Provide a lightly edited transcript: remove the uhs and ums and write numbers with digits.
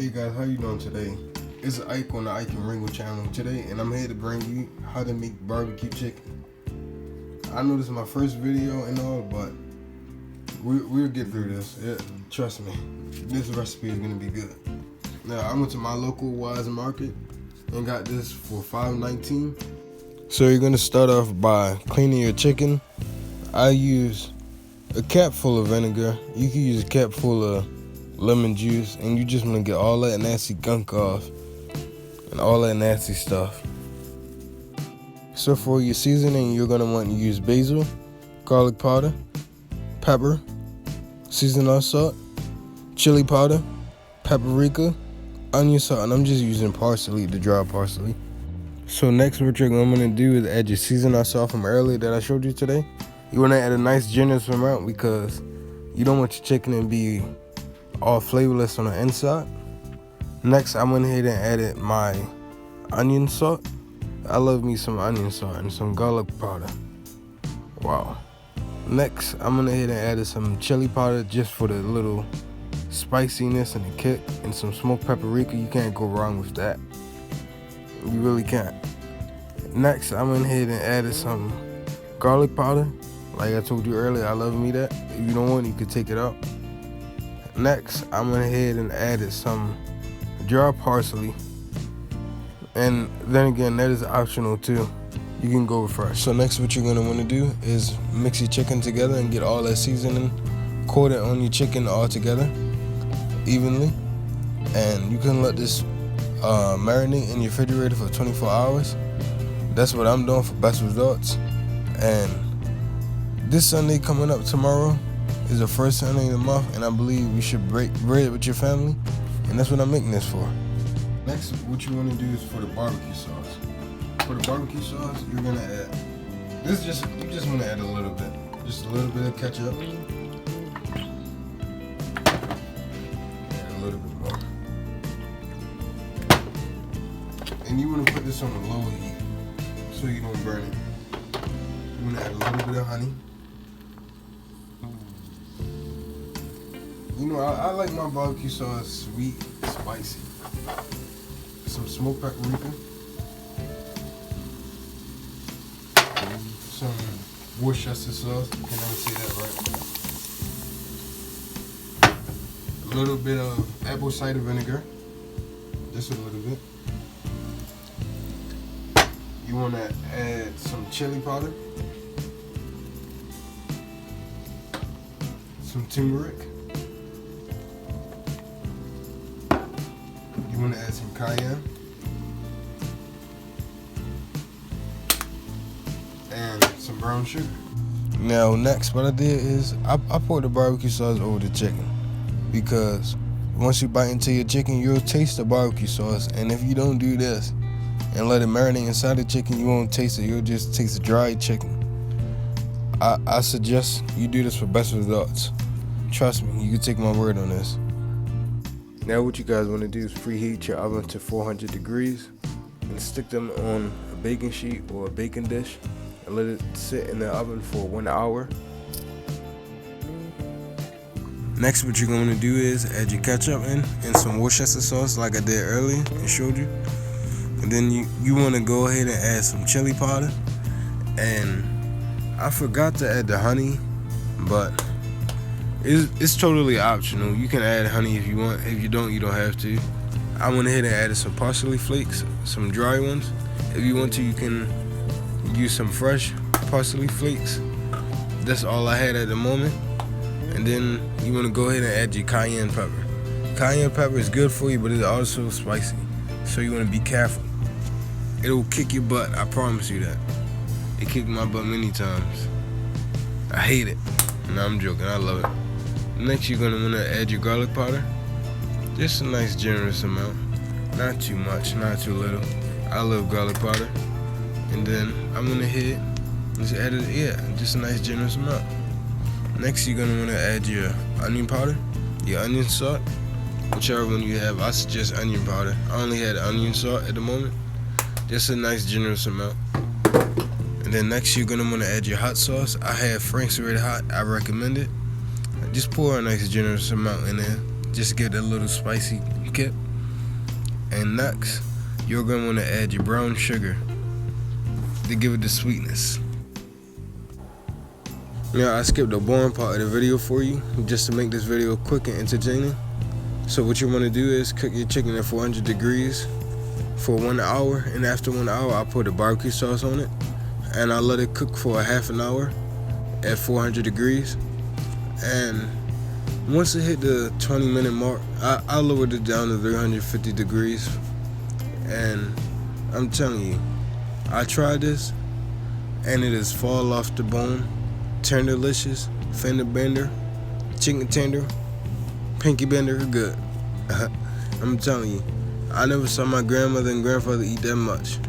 Hey guys, how you doing today? It's Ike on the Ike and Ringo channel today, and I'm here to bring you how to make barbecue chicken. I know this is my first video and all, but we'll get through this. Trust me, this recipe is gonna be good. Now, I went to my local Wise Market and got this for $5.19. So you're gonna start off by cleaning your chicken. I use a cap full of vinegar. You can use a cap full of lemon juice, and you just want to get all that nasty gunk off and all that nasty stuff. So for your seasoning, you're gonna want to use basil, garlic powder, pepper, seasonal salt, chili powder, paprika, onion salt, and I'm just using parsley, the dry parsley. So next, what you're going to do is add your seasonal salt from earlier that I showed you today. You want to add a nice generous amount because you don't want your chicken to be all flavorless on the inside. Next, I went ahead and added my onion salt. I love me some onion salt and some garlic powder. Wow. Next, I'm gonna ahead and added some chili powder just for the little spiciness and the kick, and some smoked paprika. You can't go wrong with that. You really can't. Next, I went ahead and added some garlic powder. Like I told you earlier, I love me that. If you don't want it, you can take it out. Next, I went ahead and added some dry parsley, and then again, that is optional too. You can go with fresh. So next, what you're gonna want to do is mix your chicken together and get all that seasoning coated on your chicken all together evenly, and you can let this marinate in your refrigerator for 24 hours. That's what I'm doing for best results. And this Sunday coming up tomorrow is the first Sunday of the month, and I believe you should break bread with your family, and that's what I'm making this for. Next, what you want to do is for the barbecue sauce. For the barbecue sauce, you're gonna add you just want to add a little bit, just a little bit of ketchup, add a little bit more, and you want to put this on a low heat so you don't burn it. You want to add a little bit of honey. You know, I like my barbecue sauce sweet, spicy. Some smoked paprika. Some Worcestershire sauce. You can never say that right. A little bit of apple cider vinegar. Just a little bit. You want to add some chili powder. Some turmeric. You want to add some cayenne and some brown sugar. Now next, what I did is I poured the barbecue sauce over the chicken, because once you bite into your chicken, you'll taste the barbecue sauce, and if you don't do this and let it marinate inside the chicken, you won't taste it. You'll just taste the dry chicken. I suggest you do this for best results. Trust me, you can take my word on this. Now what you guys want to do is preheat your oven to 400 degrees and stick them on a baking sheet or a baking dish and let it sit in the oven for 1 hour. Next, what you're going to do is add your ketchup in and some Worcestershire sauce like I did earlier and showed you. And then you want to go ahead and add some chili powder. And I forgot to add the honey, but it's totally optional. You can add honey if you want. If you don't, you don't have to. I went ahead and added some parsley flakes, some dry ones. If you want to, you can use some fresh parsley flakes. That's all I had at the moment. And then you want to go ahead and add your cayenne pepper. Cayenne pepper is good for you, but it's also spicy, so you want to be careful. It'll kick your butt, I promise you that. It kicked my butt many times. I hate it. No, I'm joking, I love it. Next, you're going to want to add your garlic powder. Just a nice generous amount. Not too much, not too little. I love garlic powder. And then I'm going to hit, just add it, just a nice generous amount. Next, you're going to want to add your onion powder, your onion salt, whichever one you have. I suggest onion powder. I only had onion salt at the moment. Just a nice generous amount. And then next, you're going to want to add your hot sauce. I have Frank's Red Hot. I recommend it. Just pour a nice generous amount in there. Just get a little spicy kick. And next, you're going to want to add your brown sugar to give it the sweetness. Now, I skipped the boring part of the video for you just to make this video quick and entertaining. So what you want to do is cook your chicken at 400 degrees for 1 hour, and after 1 hour I put the barbecue sauce on it and I let it cook for a half an hour at 400 degrees. And once it hit the 20-minute mark, I lowered it down to 350 degrees. And I'm telling you, I tried this and it is fall off the bone, tenderlicious, fender bender, chicken tender, pinky bender, good. I'm telling you, I never saw my grandmother and grandfather eat that much.